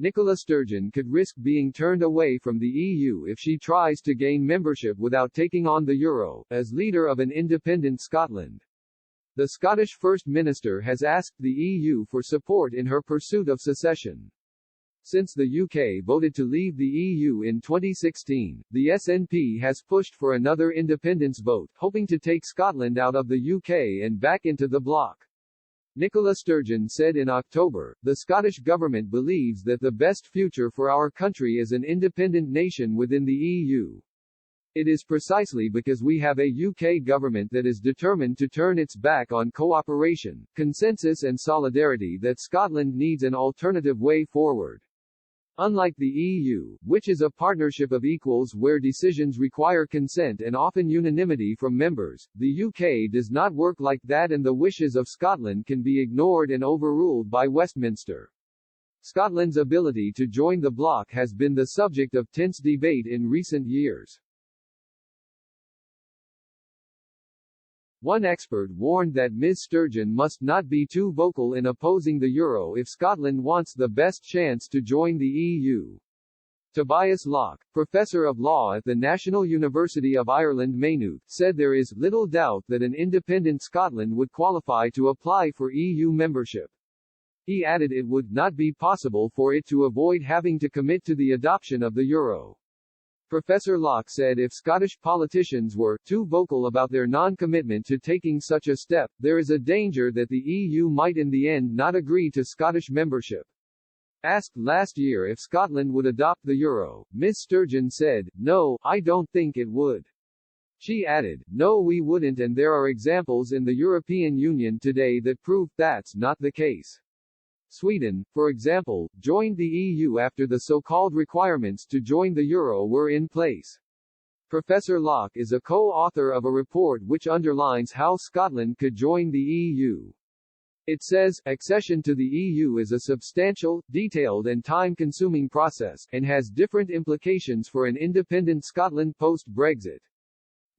Nicola Sturgeon could risk being turned away from the EU if she tries to gain membership without taking on the euro, as leader of an independent Scotland. The Scottish First Minister has asked the EU for support in her pursuit of secession. Since the UK voted to leave the EU in 2016, the SNP has pushed for another independence vote, hoping to take Scotland out of the UK and back into the bloc. Nicola Sturgeon said in October, "The Scottish Government believes that the best future for our country is an independent nation within the EU. It is precisely because we have a UK government that is determined to turn its back on cooperation, consensus and solidarity that Scotland needs an alternative way forward." Unlike the EU, which is a partnership of equals where decisions require consent and often unanimity from members, the UK does not work like that, and the wishes of Scotland can be ignored and overruled by Westminster. Scotland's ability to join the bloc has been the subject of tense debate in recent years. One expert warned that Ms. Sturgeon must not be too vocal in opposing the euro if Scotland wants the best chance to join the EU. Tobias Locke, professor of law at the National University of Ireland Maynooth, said there is little doubt that an independent Scotland would qualify to apply for EU membership. He added it would not be possible for it to avoid having to commit to the adoption of the euro. Professor Locke said if Scottish politicians were too vocal about their non-commitment to taking such a step, there is a danger that the EU might in the end not agree to Scottish membership. Asked last year if Scotland would adopt the euro, Ms. Sturgeon said, "No, I don't think it would." She added, "No, we wouldn't, and there are examples in the European Union today that prove that's not the case." Sweden, for example, joined the EU after the so-called requirements to join the euro were in place. Professor Locke is a co-author of a report which underlines how Scotland could join the EU. It says, accession to the EU is a substantial, detailed and time-consuming process, and has different implications for an independent Scotland post-Brexit.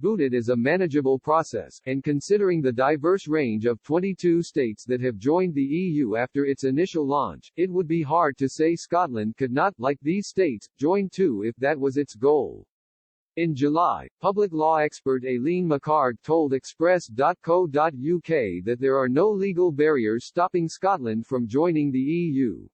But it is a manageable process, and considering the diverse range of 22 states that have joined the EU after its initial launch, it would be hard to say Scotland could not, like these states, join too if that was its goal. In July, public law expert Aileen McCard told Express.co.uk that there are no legal barriers stopping Scotland from joining the EU.